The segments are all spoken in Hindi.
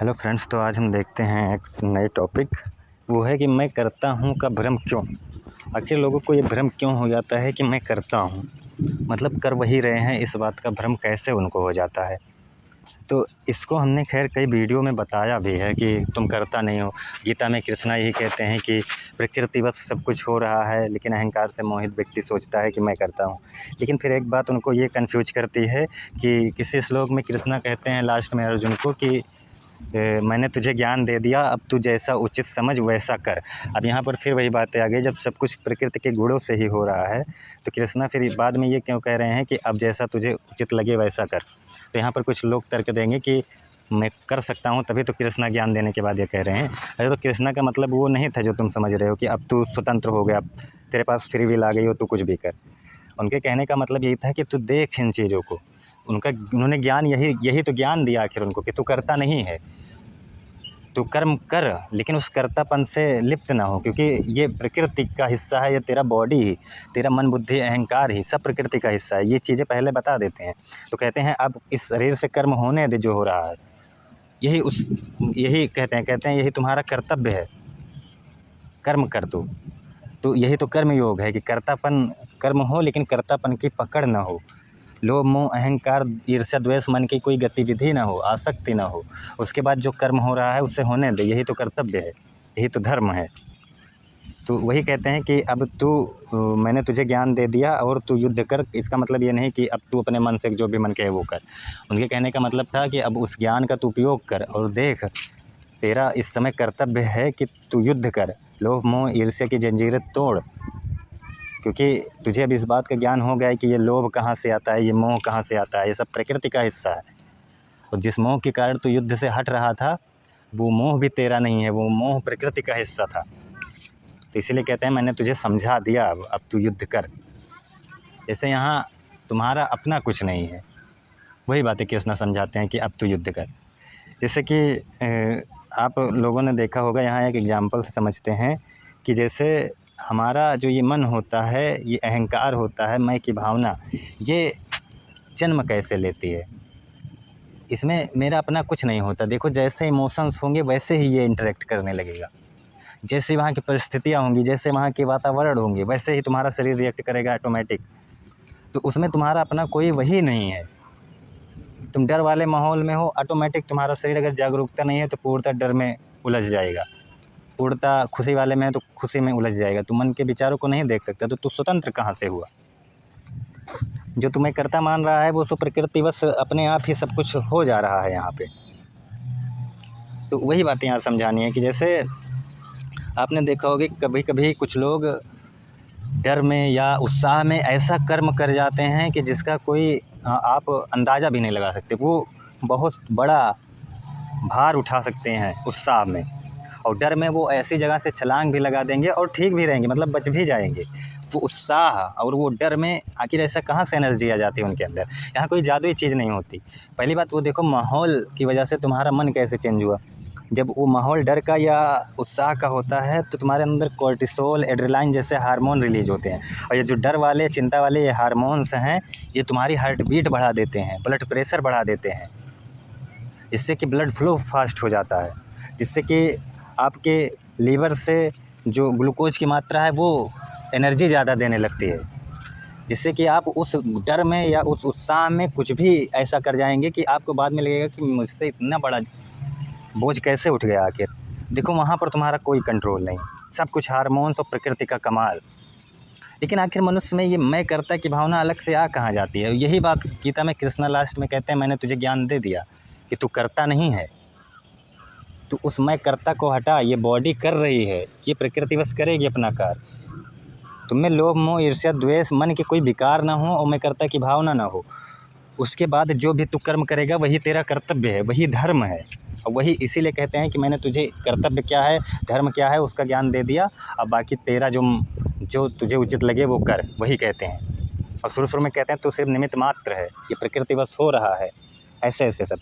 हेलो फ्रेंड्स, तो आज हम देखते हैं एक नए टॉपिक। वो है कि मैं करता हूँ का भ्रम क्यों। आखिर लोगों को ये भ्रम क्यों हो जाता है कि मैं करता हूँ, मतलब कर वही रहे हैं, इस बात का भ्रम कैसे उनको हो जाता है। तो इसको हमने खैर कई वीडियो में बताया भी है कि तुम करता नहीं हो। गीता में कृष्णा यही कहते हैं कि प्रकृतिवश सब कुछ हो रहा है, लेकिन अहंकार से मोहित व्यक्ति सोचता है कि मैं करता हूँ। लेकिन फिर एक बात उनको ये कन्फ्यूज करती है कि किसी श्लोक में कृष्णा कहते हैं लास्ट में अर्जुन को कि मैंने तुझे ज्ञान दे दिया, अब तू जैसा उचित समझ वैसा कर। अब यहाँ पर फिर वही बातें आ गई, जब सब कुछ प्रकृति के गुणों से ही हो रहा है तो कृष्णा फिर बाद में ये क्यों कह रहे हैं कि अब जैसा तुझे उचित लगे वैसा कर। तो यहाँ पर कुछ लोग तर्क देंगे कि मैं कर सकता हूँ, तभी तो कृष्णा ज्ञान देने के बाद ये कह रहे हैं। अरे तो कृष्णा का मतलब वो नहीं था जो तुम समझ रहे हो कि अब तू स्वतंत्र हो गया, अब तेरे पास फ्री विल आ गई हो, तू कुछ भी कर। उनके कहने का मतलब यही था कि तू देख इन चीज़ों को। उन्होंने ज्ञान यही तो ज्ञान दिया आखिर उनको कि तू करता नहीं है, तू कर्म कर, लेकिन उस कर्तापन से लिप्त ना हो, क्योंकि ये प्रकृति का हिस्सा है। ये तेरा बॉडी ही, तेरा मन बुद्धि अहंकार ही सब प्रकृति का हिस्सा है। ये चीज़ें पहले बता देते हैं। तो कहते हैं अब इस शरीर से कर्म होने दे जो हो रहा है, यही कहते हैं यही तुम्हारा कर्तव्य है, कर्म कर दो। तो यही तो कर्म योग है कि कर्तापन कर्म हो, लेकिन कर्तापन की पकड़ ना हो। लोभ मोह अहंकार ईर्ष्या द्वेष मन की कोई गतिविधि ना हो, आसक्ति ना हो। उसके बाद जो कर्म हो रहा है उससे होने दे, यही तो कर्तव्य है, यही तो धर्म है। तो वही कहते हैं कि अब मैंने तुझे ज्ञान दे दिया और तू युद्ध कर। इसका मतलब ये नहीं कि अब तू अपने मन से जो भी मन कहे वो कर। उनके कहने का मतलब था कि अब उस ज्ञान का तू उपयोग कर और देख, तेरा इस समय कर्तव्य है कि तू युद्ध कर, लोभ मोह ईर्ष्या की जंजीरें तोड़। क्योंकि तुझे अब इस बात का ज्ञान हो गया है कि ये लोभ कहाँ से आता है, ये मोह कहाँ से आता है, ये सब प्रकृति का हिस्सा है। और जिस मोह के कारण तू युद्ध से हट रहा था, वो मोह भी तेरा नहीं है, वो मोह प्रकृति का हिस्सा था। तो इसीलिए कहते हैं मैंने तुझे समझा दिया, अब तू युद्ध कर। जैसे यहाँ तुम्हारा अपना कुछ नहीं है, वही बातें कृष्णा समझाते हैं कि अब तू युद्ध कर। जैसे कि आप लोगों ने देखा होगा, यहाँ एक एग्जाम्पल से समझते हैं कि जैसे हमारा जो ये मन होता है, ये अहंकार होता है, मैं की भावना, ये जन्म कैसे लेती है। इसमें मेरा अपना कुछ नहीं होता। देखो, जैसे इमोशंस होंगे वैसे ही ये इंटरेक्ट करने लगेगा। जैसे वहाँ की परिस्थितियाँ होंगी, जैसे वहाँ के वातावरण होंगे, वैसे ही तुम्हारा शरीर रिएक्ट करेगा ऑटोमेटिक। तो उसमें तुम्हारा अपना कोई वही नहीं है। तुम डर वाले माहौल में हो, ऑटोमेटिक तुम्हारा शरीर अगर जागरूकता नहीं है तो पूर्णतः डर में उलझ जाएगा। पूर्णतः खुशी वाले में है तो खुशी में उलझ जाएगा। तू मन के विचारों को नहीं देख सकता, तो तू स्वतंत्र कहाँ से हुआ। जो तुम्हें कर्ता मान रहा है वो तो प्रकृतिवश अपने आप ही सब कुछ हो जा रहा है यहाँ पे। तो वही बातें यहाँ समझानी है कि जैसे आपने देखा होगा कभी कभी कुछ लोग डर में या उत्साह में ऐसा कर्म कर जाते हैं कि जिसका कोई आप अंदाज़ा भी नहीं लगा सकते। वो बहुत बड़ा भार उठा सकते हैं उत्साह में, और डर में वो ऐसी जगह से छलांग भी लगा देंगे और ठीक भी रहेंगे, मतलब बच भी जाएंगे। तो उत्साह और वो डर में आखिर ऐसा कहाँ से एनर्जी आ जाती है उनके अंदर। यहाँ कोई जादुई चीज़ नहीं होती। पहली बात वो देखो, माहौल की वजह से तुम्हारा मन कैसे चेंज हुआ। जब वो माहौल डर का या उत्साह का होता है तो तुम्हारे अंदर कोर्टिसोल एड्रेनालिन जैसे हार्मोन रिलीज होते हैं, और ये जो डर वाले चिंता वाले ये हार्मोन्स हैं, ये तुम्हारी हार्ट बीट बढ़ा देते हैं, ब्लड प्रेशर बढ़ा देते हैं, जिससे कि ब्लड फ्लो फास्ट हो जाता है, जिससे कि आपके लीवर से जो ग्लूकोज की मात्रा है वो एनर्जी ज़्यादा देने लगती है, जिससे कि आप उस डर में या उस उत्साह में कुछ भी ऐसा कर जाएंगे कि आपको बाद में लगेगा कि मुझसे इतना बड़ा बोझ कैसे उठ गया आखिर। देखो, वहाँ पर तुम्हारा कोई कंट्रोल नहीं, सब कुछ हार्मोन्स और प्रकृति का कमाल। लेकिन आखिर मनुष्य में ये मैं करता की भावना अलग से आ कहाँ जाती है। यही बात गीता में कृष्णा लास्ट में कहते हैं मैंने तुझे ज्ञान दे दिया कि तू करता नहीं है। तो उस मैं कर्ता को हटा, ये बॉडी कर रही है, ये प्रकृति बस करेगी अपना कार्य। तुम में लोभ मोह ईर्ष्या द्वेष मन के कोई विकार ना हो और मैं कर्ता की भावना ना हो। उसके बाद जो भी तू कर्म करेगा वही तेरा कर्तव्य है, वही धर्म है। और वही इसीलिए कहते हैं कि मैंने तुझे कर्तव्य क्या है, धर्म क्या है, उसका ज्ञान दे दिया। अब बाकी तेरा जो तुझे उचित लगे वो कर, वही कहते हैं। और शुरू में कहते हैं तू सिर्फ निमित्त मात्र है, ये प्रकृति बस हो रहा है, ऐसे ऐसे सब।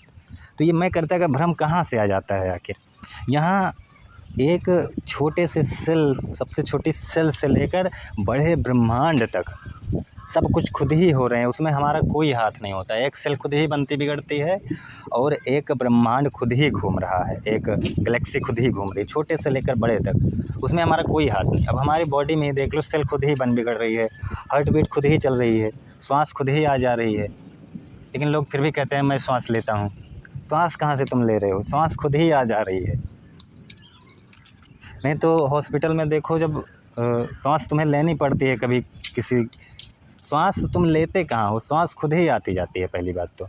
तो ये मैं कर्ता का भ्रम कहाँ से आ जाता है आखिर। यहाँ एक छोटे से सेल, सबसे छोटी सेल से लेकर बड़े ब्रह्मांड तक सब कुछ खुद ही हो रहे हैं, उसमें हमारा कोई हाथ नहीं होता है। एक सेल खुद ही बनती बिगड़ती है और एक ब्रह्मांड खुद ही घूम रहा है, एक गैलेक्सी खुद ही घूम रही है, छोटे से लेकर बड़े तक, उसमें हमारा कोई हाथ नहीं। अब हमारी बॉडी में ही देख लो, सेल खुद ही बन बिगड़ रही है, हार्ट बीट खुद ही चल रही है, श्वास खुद ही आ जा रही है, लेकिन लोग फिर भी कहते हैं मैं श्वास लेता हूँ। श्वास कहाँ से तुम ले रहे हो? श्वास खुद ही आ जा रही है। नहीं तो हॉस्पिटल में देखो, जब श्वास तुम्हें लेनी पड़ती है कभी किसी, श्वास तुम लेते कहाँ हो? श्वास खुद ही आती जाती है पहली बात तो।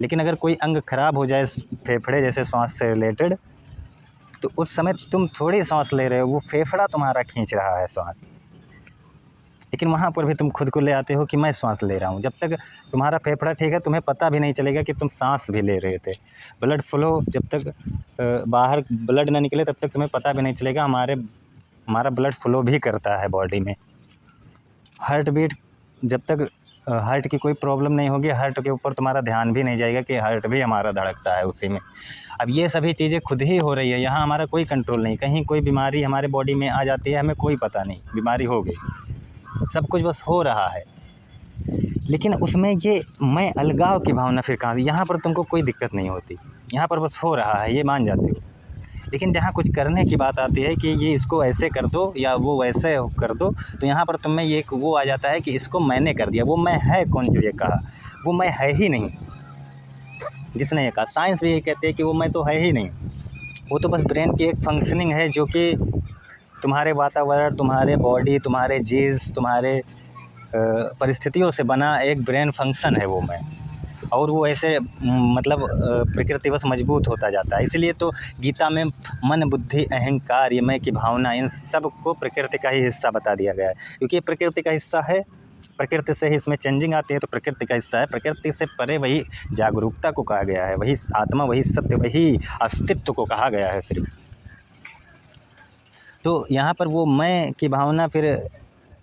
लेकिन अगर कोई अंग खराब हो जाए, फेफड़े जैसे श्वास से रिलेटेड, तो उस समय तुम थोड़ी सांस ले रहे हो, वो फेफड़ा तुम्हारा खींच रहा है सांस। लेकिन वहाँ पर भी तुम खुद को ले आते हो कि मैं सांस ले रहा हूँ। जब तक तुम्हारा फेफड़ा ठीक है, तुम्हें पता भी नहीं चलेगा कि तुम सांस भी ले रहे थे। ब्लड फ्लो जब तक बाहर ब्लड ना निकले, तब तक तुम्हें पता भी नहीं चलेगा हमारा ब्लड फ्लो भी करता है बॉडी में। हार्ट बीट, जब तक हार्ट की कोई प्रॉब्लम नहीं होगी, हार्ट के ऊपर तुम्हारा ध्यान भी नहीं जाएगा कि हार्ट भी हमारा धड़कता है उसी में। अब ये सभी चीज़ें खुद ही हो रही है, यहाँ हमारा कोई कंट्रोल नहीं। कहीं कोई बीमारी हमारे बॉडी में आ जाती है, हमें कोई पता नहीं बीमारी हो गई, सब कुछ बस हो रहा है। लेकिन उसमें ये मैं अलगाव की भावना फिर कहाँ? यहाँ पर तुमको कोई दिक्कत नहीं होती, यहाँ पर बस हो रहा है, ये मान जाते हो। लेकिन जहाँ कुछ करने की बात आती है कि ये इसको ऐसे कर दो या वो वैसे कर दो, तो यहाँ पर तुम्हें ये वो आ जाता है कि इसको मैंने कर दिया। वो मैं है कौन जो ये कहा? वो मैं है ही नहीं जिसने ये कहा। साइंस भी यही कहती है कि वो मैं तो है ही नहीं, वो तो बस ब्रेन की एक फंक्शनिंग है, जो कि तुम्हारे वातावरण, तुम्हारे बॉडी, तुम्हारे जीन्स, तुम्हारे परिस्थितियों से बना एक ब्रेन फंक्शन है वो मैं। और वो ऐसे मतलब प्रकृतिवश मजबूत होता जाता है। इसलिए तो गीता में मन, बुद्धि, अहंकार, ये मैं की भावना, इन सब को प्रकृति का ही हिस्सा बता दिया गया है, क्योंकि ये प्रकृति का हिस्सा है। प्रकृति से ही इसमें चेंजिंग आती है, तो प्रकृति का हिस्सा है। प्रकृति से परे वही जागरूकता को कहा गया है, वही आत्मा, वही सत्य, वही अस्तित्व को कहा गया है सिर्फ। तो यहाँ पर वो मैं की भावना, फिर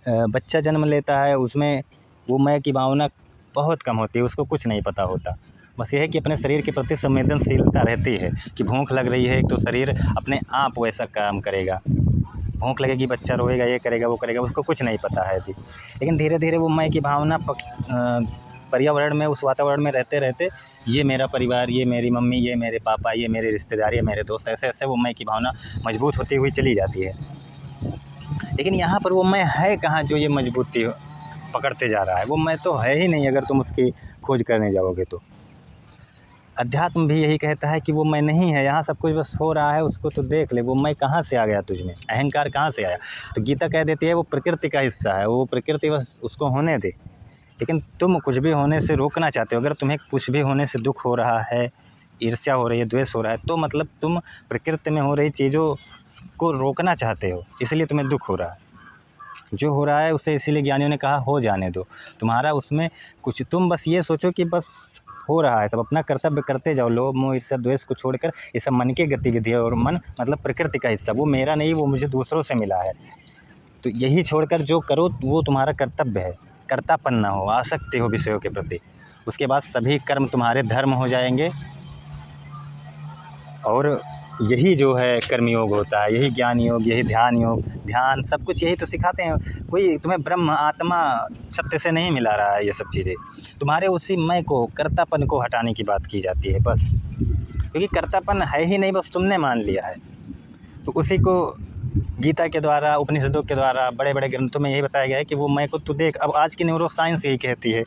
बच्चा जन्म लेता है, उसमें वो मैं की भावना बहुत कम होती है, उसको कुछ नहीं पता होता। बस ये है कि अपने शरीर के प्रति संवेदनशीलता रहती है कि भूख लग रही है, तो शरीर अपने आप वैसा काम करेगा। भूख लगेगी, बच्चा रोएगा, ये करेगा, वो करेगा, उसको कुछ नहीं पता है अभी। लेकिन धीरे धीरे वो मैं की भावना पर्यावरण में, उस वातावरण में रहते रहते, ये मेरा परिवार, ये मेरी मम्मी, ये मेरे पापा, ये मेरे रिश्तेदार, ये मेरे दोस्त, ऐसे ऐसे वो मैं की भावना मजबूत होती हुई चली जाती है। लेकिन यहाँ पर वो मैं है कहाँ जो ये मजबूती पकड़ते जा रहा है? वो मैं तो है ही नहीं, अगर तुम उसकी खोज करने जाओगे तो। अध्यात्म भी यही कहता है कि वो मैं नहीं है, यहाँ सब कुछ बस हो रहा है, उसको तो देख ले। वो मैं कहाँ से आ गया तुझ में? अहंकार कहाँ से आया? तो गीता कह देती है वो प्रकृति का हिस्सा है, वो प्रकृति बस उसको होने दे। लेकिन तुम कुछ भी होने से रोकना चाहते हो। अगर तुम्हें कुछ भी होने से दुख हो रहा है, ईर्ष्या हो रही है, द्वेष हो रहा है, तो मतलब तुम प्रकृति में हो रही चीज़ों को रोकना चाहते हो, इसलिए तुम्हें दुख हो रहा है। जो हो रहा है उसे इसीलिए ज्ञानियों ने कहा हो जाने दो। तुम्हारा उसमें कुछ, तुम बस ये सोचो कि बस हो रहा है, तब अपना कर्तव्य करते जाओ। लोभ, मोह, ईर्ष्या, द्वेष को छोड़कर, ये सब मन की गतिविधि है, और मन मतलब प्रकृति का हिस्सा, वो मेरा नहीं, वो मुझे दूसरों से मिला है। तो यही छोड़कर जो करो वो तुम्हारा कर्तव्य है। कर्तापन ना हो, आसक्ति हो विषयों के प्रति, उसके बाद सभी कर्म तुम्हारे धर्म हो जाएंगे। और यही जो है कर्मयोग होता है, यही ज्ञान योग, यही ध्यान योग, ध्यान, सब कुछ यही तो सिखाते हैं। कोई तुम्हें ब्रह्म, आत्मा, सत्य से नहीं मिला रहा है ये सब चीज़ें। तुम्हारे उसी मैं को, कर्तापन को हटाने की बात की जाती है बस, क्योंकि कर्तापन है ही नहीं, बस तुमने मान लिया है। तो उसी को गीता के द्वारा, उपनिषदों के द्वारा, बड़े बड़े ग्रंथों में यही बताया गया है कि वो मैं को तू देख। अब आज की न्यूरो साइंस यही कहती है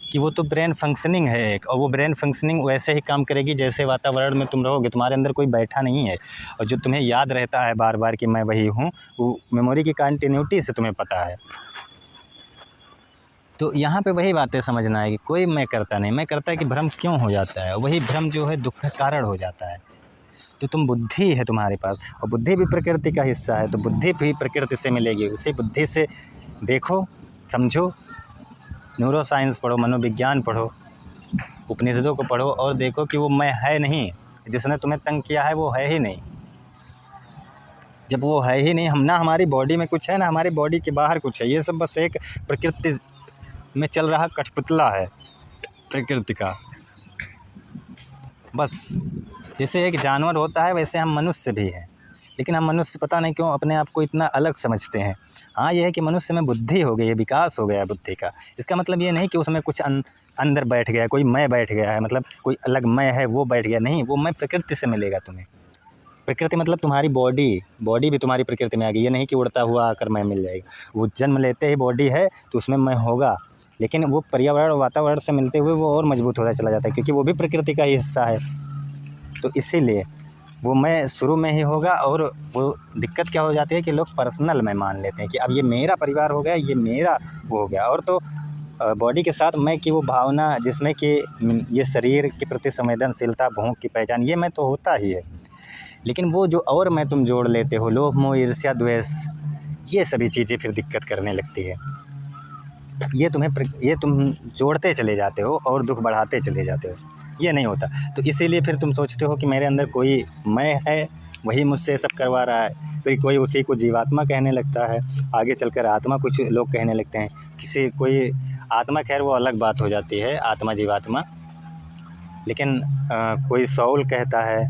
कि वो तो ब्रेन फंक्शनिंग है एक, और वो ब्रेन फंक्शनिंग वैसे ही काम करेगी जैसे वातावरण में तुम रहोगे। तुम्हारे अंदर कोई बैठा नहीं है, और जो तुम्हें याद रहता है बार बार कि मैं वही हूँ, वो मेमोरी की कंटिन्यूटी से तुम्हें पता है। तो यहाँ पे वही बातें समझना है कि कोई मैं करता नहीं। मैं करता है कि भ्रम क्यों हो जाता है, वही भ्रम जो है दुख का कारण हो जाता है। तो तुम बुद्धि है तुम्हारे पास, और बुद्धि भी प्रकृति का हिस्सा है, तो बुद्धि भी प्रकृति से मिलेगी। उसी बुद्धि से देखो, समझो, न्यूरो साइंस पढ़ो, मनोविज्ञान पढ़ो, उपनिषदों को पढ़ो, और देखो कि वो मैं है नहीं, जिसने तुम्हें तंग किया है वो है ही नहीं। जब वो है ही नहीं, हम ना हमारी बॉडी में कुछ है, ना हमारी बॉडी के बाहर कुछ है, ये सब बस एक प्रकृति में चल रहा कठपुतला है प्रकृति का। बस जैसे एक जानवर होता है, वैसे हम मनुष्य भी हैं। लेकिन हम मनुष्य पता नहीं क्यों अपने आप को इतना अलग समझते हैं। हाँ, ये है कि मनुष्य में बुद्धि हो गई है, विकास हो गया है बुद्धि का। इसका मतलब ये नहीं कि उसमें कुछ अंदर बैठ गया है, कोई मैं बैठ गया है, मतलब कोई अलग मैं है वो बैठ गया, नहीं, वो मैं प्रकृति से मिलेगा तुम्हें। प्रकृति मतलब तुम्हारी बॉडी भी तुम्हारी प्रकृति में आ गई। ये नहीं कि उड़ता हुआ आकर मैं मिल जाएगा। वो जन्म लेते ही बॉडी है तो उसमें मैं होगा, लेकिन वो पर्यावरण वातावरण से मिलते हुए वो और मजबूत होता चला जाता है, क्योंकि वो भी प्रकृति का ही हिस्सा है। तो इसीलिए वो मैं शुरू में ही होगा। और वो दिक्कत क्या हो जाती है कि लोग पर्सनल मैं मान लेते हैं कि अब ये मेरा परिवार हो गया, ये मेरा वो हो गया। और तो बॉडी के साथ मैं की वो भावना जिसमें कि ये शरीर के प्रति संवेदनशीलता, भूख की पहचान, ये मैं तो होता ही है। लेकिन वो जो और मैं तुम जोड़ लेते हो, लोभ मोह ईर्ष्या द्वेष, ये सभी चीज़ें फिर दिक्कत करने लगती है। ये तुम जोड़ते चले जाते हो और दुख बढ़ाते चले जाते हो। ये नहीं होता। तो इसीलिए फिर तुम सोचते हो कि मेरे अंदर कोई मैं है, वही मुझसे सब करवा रहा है। फिर कोई उसी को जीवात्मा कहने लगता है, आगे चलकर आत्मा कुछ लोग कहने लगते हैं। कोई आत्मा, खैर वो अलग बात हो जाती है, आत्मा जीवात्मा। लेकिन कोई सौल कहता है,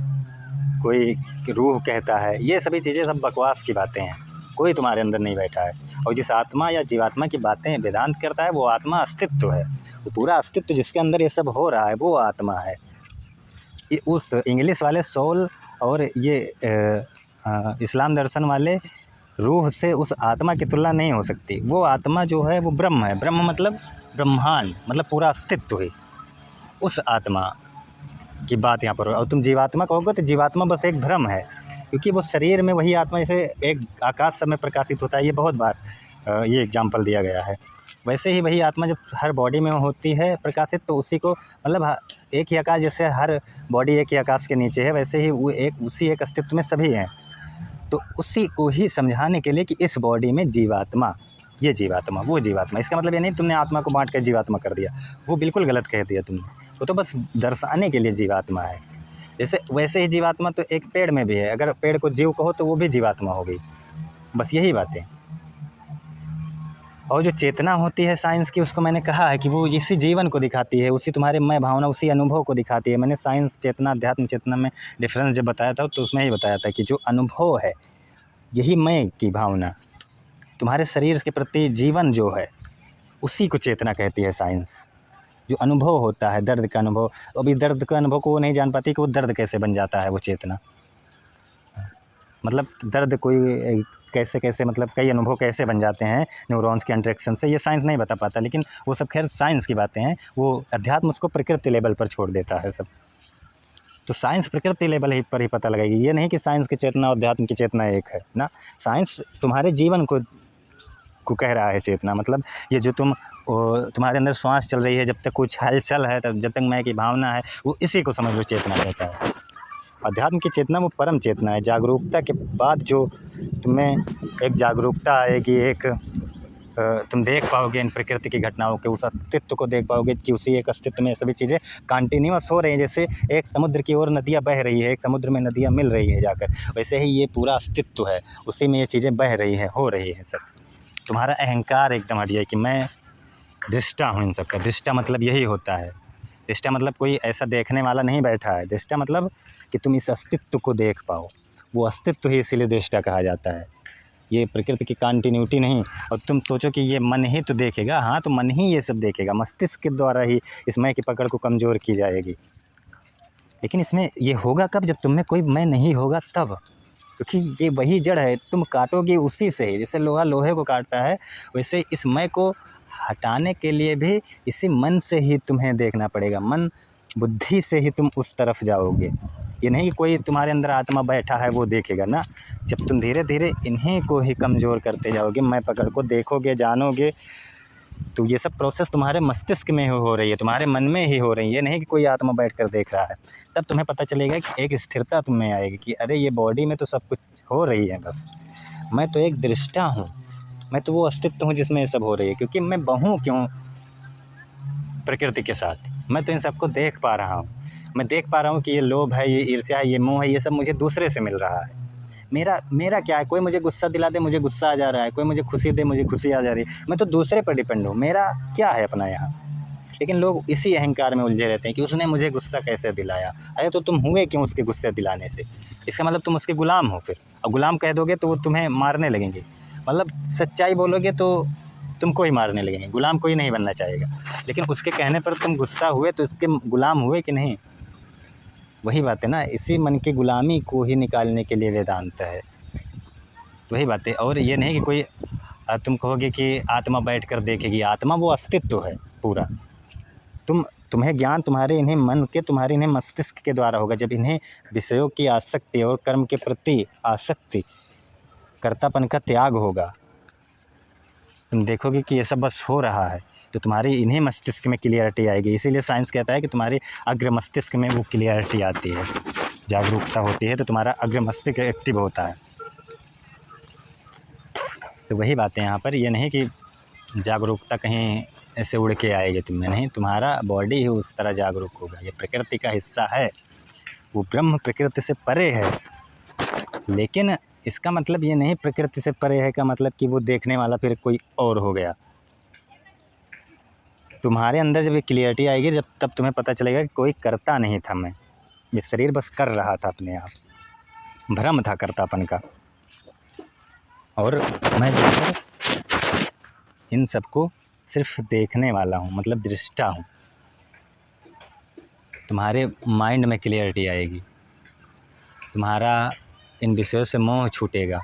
कोई रूह कहता है। ये सभी चीज़ें सब बकवास की बातें हैं, कोई तुम्हारे अंदर नहीं बैठा है। और जिस आत्मा या जीवात्मा की बातें वेदांत करता है, वो आत्मा अस्तित्व है। वो पूरा अस्तित्व जिसके अंदर ये सब हो रहा है, वो आत्मा है। ये उस इंग्लिश वाले सोल और ये इस्लाम दर्शन वाले रूह से उस आत्मा की तुलना नहीं हो सकती। वो आत्मा जो है वो ब्रह्म है। ब्रह्म मतलब ब्रह्मांड, मतलब पूरा अस्तित्व है। उस आत्मा की बात यहाँ पर। और तुम जीवात्मा कहोगे तो जीवात्मा बस एक भ्रम है, क्योंकि वो शरीर में वही आत्मा, जैसे एक आकाश सब में प्रकाशित होता है, ये बहुत बार ये एग्जाम्पल दिया गया है। वैसे ही वही आत्मा जब हर बॉडी में होती है प्रकाशित, तो उसी को मतलब एक ही आकाश, जैसे हर बॉडी एक ही आकाश के नीचे है, वैसे ही वो उसी एक अस्तित्व में सभी हैं। तो उसी को ही समझाने के लिए कि इस बॉडी में जीवात्मा, ये जीवात्मा, वो जीवात्मा, इसका मतलब ये नहीं तुमने आत्मा को बांट कर जीवात्मा कर दिया, वो बिल्कुल गलत कह दिया तुमने। वो तो बस दर्शाने के लिए जीवात्मा है। जैसे वैसे ही जीवात्मा तो एक पेड़ में भी है। अगर पेड़ को जीव कहो तो वो भी जीवात्मा हो गई। बस यही बातें। और जो चेतना होती है साइंस की, उसको मैंने कहा है कि वो इसी जीवन को दिखाती है, उसी तुम्हारे मैं भावना, उसी अनुभव को दिखाती है। मैंने साइंस चेतना, अध्यात्म चेतना में डिफरेंस जब बताया था तो उसमें ही बताया था कि जो अनुभव है, यही मैं की भावना, तुम्हारे शरीर के प्रति जीवन जो है, उसी को चेतना कहती है साइंस। जो अनुभव होता है, दर्द का अनुभव, अभी दर्द का अनुभव को वो नहीं जान पाती कि वो दर्द कैसे बन जाता है, वो चेतना। मतलब दर्द कोई कैसे कैसे, मतलब कई अनुभव कैसे बन जाते हैं न्यूरॉन्स के इंटरेक्शन से, ये साइंस नहीं बता पाता। लेकिन वो सब खैर साइंस की बातें हैं। वो अध्यात्म उसको प्रकृति लेवल पर छोड़ देता है सब। तो साइंस प्रकृति लेवल ही पर ही पता लगाएगी। ये नहीं कि साइंस की चेतना और अध्यात्म की चेतना एक है ना। साइंस तुम्हारे जीवन को कह रहा है चेतना। मतलब ये जो तुम्हारे अंदर श्वास चल रही है, जब तक कुछ हलचल है, तब जब तक मैं की भावना है, वो इसी को समझ लो चेतना कहता है। अध्यात्म की चेतना वो परम चेतना है। जागरूकता के बाद जो तुम्हें एक जागरूकता आएगी, एक तुम देख पाओगे इन प्रकृति की घटनाओं के, उस अस्तित्व को देख पाओगे कि उसी एक अस्तित्व में सभी चीज़ें कंटिन्यूअस हो रही हैं। जैसे एक समुद्र की ओर नदियाँ बह रही है, एक समुद्र में नदियाँ मिल रही है जाकर, वैसे ही ये पूरा अस्तित्व है, उसी में ये चीज़ें बह रही हैं, हो रही है सब। तुम्हारा अहंकार एकदम हट जाए कि मैं दृष्टा हूँ इन सब का। दृष्टा मतलब यही होता है। दृष्टा मतलब कोई ऐसा देखने वाला नहीं बैठा है। दृष्टा मतलब कि तुम इस अस्तित्व को देख पाओ। वो अस्तित्व ही इसीलिए दृष्टा कहा जाता है। ये प्रकृति की कंटिन्यूटी नहीं। और तुम सोचो कि ये मन ही तो देखेगा, हाँ तो मन ही ये सब देखेगा, मस्तिष्क के द्वारा ही इस मैं की पकड़ को कमज़ोर की जाएगी। लेकिन इसमें ये होगा कब? जब तुम में कोई मैं नहीं होगा तब, क्योंकि ये वही जड़ है, तुम काटोगे उसी से ही। जैसे लोहा लोहे को काटता है, वैसे इस मैं को हटाने के लिए भी इसी मन से ही तुम्हें देखना पड़ेगा। मन बुद्धि से ही तुम उस तरफ जाओगे। ये नहीं कि कोई तुम्हारे अंदर आत्मा बैठा है वो देखेगा ना। जब तुम धीरे धीरे इन्हीं को ही कमज़ोर करते जाओगे, मैं पकड़ को देखोगे, जानोगे, तो ये सब प्रोसेस तुम्हारे मस्तिष्क में हो रही है, तुम्हारे मन में ही हो रही है। ये नहीं कि कोई आत्मा बैठ कर देख रहा है। तब तुम्हें पता चलेगा कि एक स्थिरता तुम में आएगी कि अरे ये बॉडी में तो सब कुछ हो रही है, बस मैं तो एक दृष्टा हूँ, मैं तो वो अस्तित्व हूँ जिसमें ये सब हो रही है। क्योंकि मैं बहूँ क्यों प्रकृति के साथ, मैं तो इन सबको देख पा रहा हूँ। मैं देख पा रहा हूँ कि ये लोभ है, ये ईर्ष्या है, ये मोह है, ये सब मुझे दूसरे से मिल रहा है। मेरा क्या है? कोई मुझे गुस्सा दिला दे, मुझे गुस्सा आ जा रहा है, कोई मुझे खुशी दे, मुझे खुशी आ जा रही है। मैं तो दूसरे पर डिपेंड हूँ। मेरा क्या है अपना यहाँ? लेकिन लोग इसी अहंकार में उलझे रहते हैं कि उसने मुझे गुस्सा कैसे दिलाया। अरे तो तुम हुए क्यों उसके गुस्से दिलाने से? इसका मतलब तुम उसके गुलाम हो फिर, और गुलाम कह दोगे तो वो तुम्हें मारने लगेंगे। मतलब सच्चाई बोलोगे तो तुमको ही मारने लगेंगे, गुलाम कोई नहीं बनना चाहेगा। लेकिन उसके कहने पर तुम गुस्सा हुए तो उसके गुलाम हुए कि नहीं? वही बात है ना, इसी मन की गुलामी को ही निकालने के लिए वेदांत है। तो वही बात है। और ये नहीं कि कोई तुम कहोगे कि आत्मा बैठ कर देखेगी, आत्मा वो अस्तित्व है पूरा। तुम्हें ज्ञान तुम्हारे इन्हीं मन के, तुम्हारे इन्हीं मस्तिष्क के द्वारा होगा। जब इन्हें विषयों की आसक्ति और कर्म के प्रति आसक्ति, कर्तापन का त्याग होगा, तुम देखोगे कि ये सब बस हो रहा है, तो तुम्हारी इन्हीं मस्तिष्क में क्लियरिटी आएगी। इसीलिए साइंस कहता है कि तुम्हारे अग्र मस्तिष्क में वो क्लियरिटी आती है, जागरूकता होती है, तो तुम्हारा अग्र मस्तिष्क एक्टिव होता है। तो वही बात है यहाँ पर। ये नहीं कि जागरूकता कहीं ऐसे उड़ के आएगी तुम्हें, नहीं, तुम्हारा बॉडी ही उस तरह जागरूक होगा। ये प्रकृति का हिस्सा है, वो ब्रह्म प्रकृति से परे है। लेकिन इसका मतलब ये नहीं प्रकृति से परे है का मतलब कि वो देखने वाला फिर कोई और हो गया। तुम्हारे अंदर जब ये क्लियरिटी आएगी, जब तब तुम्हें पता चलेगा कि कोई करता नहीं था मैं, ये शरीर बस कर रहा था अपने आप, भ्रम था कर्तापन का। और मैं जो है इन सबको सिर्फ देखने वाला हूँ, मतलब दृष्टा हूँ। तुम्हारे माइंड में क्लियरिटी आएगी, तुम्हारा इन विषयों से मोह छूटेगा,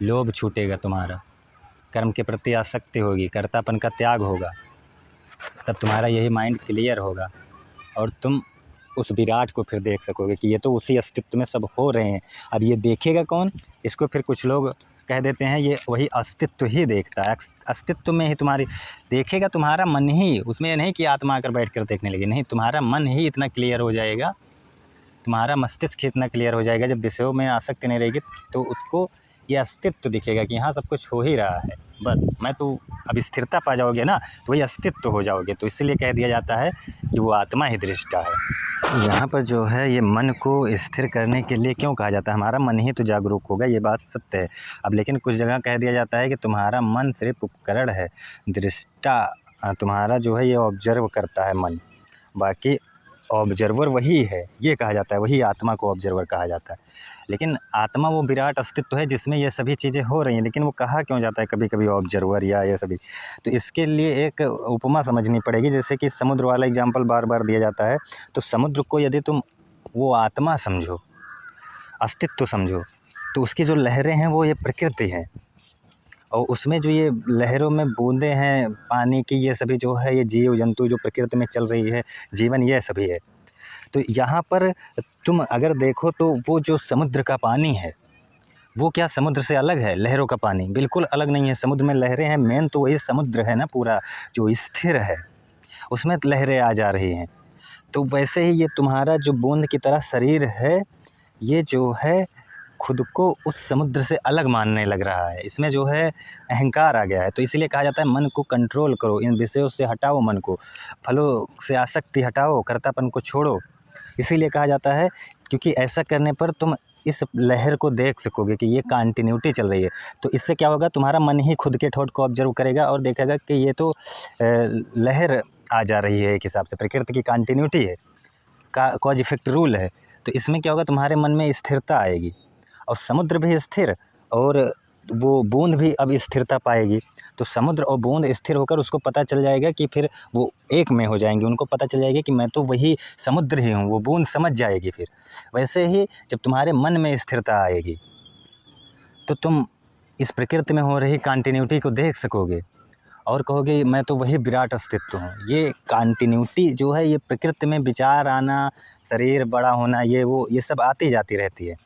लोभ छूटेगा, तुम्हारा कर्म के प्रति आसक्ति होगी, कर्तापन का त्याग होगा। तब तुम्हारा यही माइंड क्लियर होगा और तुम उस विराट को फिर देख सकोगे कि ये तो उसी अस्तित्व में सब हो रहे हैं। अब ये देखेगा कौन? इसको फिर कुछ लोग कह देते हैं ये वही अस्तित्व ही देखता है। अस्तित्व में ही तुम्हारी देखेगा, तुम्हारा मन ही, उसमें ये नहीं कि आत्मा आकर बैठ कर देखने लगे, नहीं, तुम्हारा मन ही इतना क्लियर हो जाएगा, तुम्हारा मस्तिष्क इतना क्लियर हो जाएगा, जब विषयों में आसक्ति नहीं रहेगी तो उसको ये अस्तित्व दिखेगा कि हाँ सब कुछ हो ही रहा है, बस मैं तो अब स्थिरता पा जाओगे ना, तो वही अस्तित्व हो जाओगे। तो इसलिए कह दिया जाता है कि वो आत्मा ही दृष्टा है। यहाँ पर जो है ये मन को स्थिर करने के लिए क्यों कहा जाता है? हमारा मन ही तो जागरूक होगा, ये बात सत्य है। अब लेकिन कुछ जगह कह दिया जाता है कि तुम्हारा मन सिर्फ उपकरण है, दृष्टा तुम्हारा जो है ये ऑब्जर्व करता है मन, बाकी ऑब्जर्वर वही है, ये कहा जाता है, वही आत्मा को ऑब्जर्वर कहा जाता है। लेकिन आत्मा वो विराट अस्तित्व है जिसमें ये सभी चीज़ें हो रही हैं, लेकिन वो कहा क्यों जाता है कभी कभी ऑब्जर्वर या ये सभी? तो इसके लिए एक उपमा समझनी पड़ेगी। जैसे कि समुद्र वाला एग्जाम्पल बार बार दिया जाता है, तो समुद्र को यदि तुम वो आत्मा समझो, अस्तित्व समझो, तो उसकी जो लहरें हैं वो ये प्रकृति हैं, और उसमें जो ये लहरों में बूंदें हैं पानी की, ये सभी जो है ये जीव जंतु जो प्रकृति में चल रही है, जीवन ये सभी है। तो यहाँ पर तुम अगर देखो तो वो जो समुद्र का पानी है वो क्या समुद्र से अलग है? लहरों का पानी बिल्कुल अलग नहीं है। समुद्र में लहरें हैं, मेन तो वही समुद्र है ना, पूरा जो स्थिर है उसमें लहरें आ जा रही हैं। तो वैसे ही ये तुम्हारा जो बूंद की तरह शरीर है, ये जो है खुद को उस समुद्र से अलग मानने लग रहा है, इसमें जो है अहंकार आ गया है। तो इसलिए कहा जाता है मन को कंट्रोल करो, इन विषयों से हटाओ मन को, फलों से आसक्ति हटाओ, कर्तापन को छोड़ो। इसीलिए कहा जाता है क्योंकि ऐसा करने पर तुम इस लहर को देख सकोगे कि ये कंटिन्यूटी चल रही है। तो इससे क्या होगा, तुम्हारा मन ही खुद के थॉट को ऑब्जर्व करेगा और देखेगा कि ये तो लहर आ जा रही है, एक हिसाब से प्रकृति की कंटिन्यूटी है, का कॉज इफेक्ट रूल है। तो इसमें क्या होगा, तुम्हारे मन में स्थिरता आएगी, और समुद्र भी स्थिर और वो बूंद भी अब स्थिरता पाएगी। तो समुद्र और बूंद स्थिर होकर उसको पता चल जाएगा कि फिर वो एक में हो जाएंगे, उनको पता चल जाएगा कि मैं तो वही समुद्र ही हूँ, वो बूंद समझ जाएगी। फिर वैसे ही जब तुम्हारे मन में स्थिरता आएगी तो तुम इस प्रकृति में हो रही कंटिन्यूटी को देख सकोगे और कहोगे मैं तो वही विराट अस्तित्व हूँ। ये कंटिन्यूटी जो है, ये प्रकृति में विचार आना, शरीर बड़ा होना, ये सब आती जाती रहती है,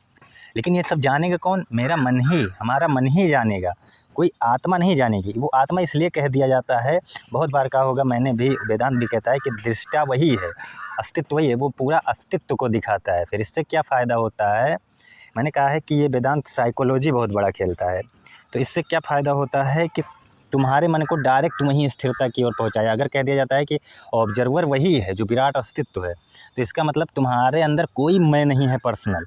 लेकिन ये सब जानेगा कौन? मेरा मन ही, हमारा मन ही जानेगा, कोई आत्मा नहीं जानेगी। वो आत्मा इसलिए कह दिया जाता है, बहुत बार कहा होगा मैंने भी, वेदांत भी कहता है कि दृष्टा वही है, अस्तित्व वही है, वो पूरा अस्तित्व को दिखाता है। फिर इससे क्या फ़ायदा होता है? मैंने कहा है कि ये वेदांत साइकोलॉजी बहुत बड़ा खेलता है। तो इससे क्या फ़ायदा होता है कि तुम्हारे मन को डायरेक्ट वहीं स्थिरता की ओर पहुँचाया। अगर कह दिया जाता है कि ऑब्जर्वर वही है जो विराट अस्तित्व है, तो इसका मतलब तुम्हारे अंदर कोई मैं नहीं है पर्सनल,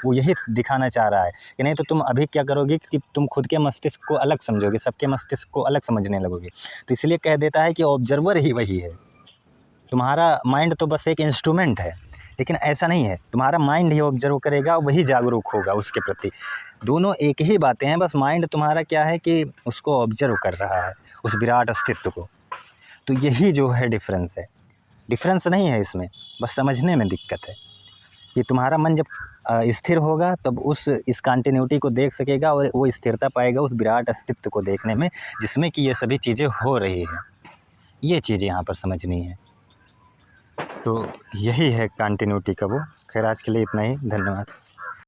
वो यही दिखाना चाह रहा है। कि नहीं तो तुम अभी क्या करोगे कि तुम खुद के मस्तिष्क को अलग समझोगे, सबके मस्तिष्क को अलग समझने लगोगे। तो इसलिए कह देता है कि ऑब्जर्वर ही वही है, तुम्हारा माइंड तो बस एक इंस्ट्रूमेंट है, लेकिन ऐसा नहीं है। तुम्हारा माइंड ही ऑब्जर्व करेगा, वही जागरूक होगा उसके प्रति। दोनों एक ही बातें हैं, बस माइंड तुम्हारा क्या है कि उसको ऑब्जर्व कर रहा है, उस विराट अस्तित्व को। तो यही जो है डिफरेंस है। डिफरेंस नहीं है इसमें, बस समझने में दिक्कत है कि तुम्हारा मन जब स्थिर होगा तब इस कंटिन्यूटी को देख सकेगा और वो स्थिरता पाएगा उस विराट अस्तित्व को देखने में, जिसमें कि ये सभी चीज़ें हो रही हैं। ये चीज़ यहाँ पर समझनी है। तो यही है कंटिन्यूटी का वो। खैर आज के लिए इतना ही, धन्यवाद।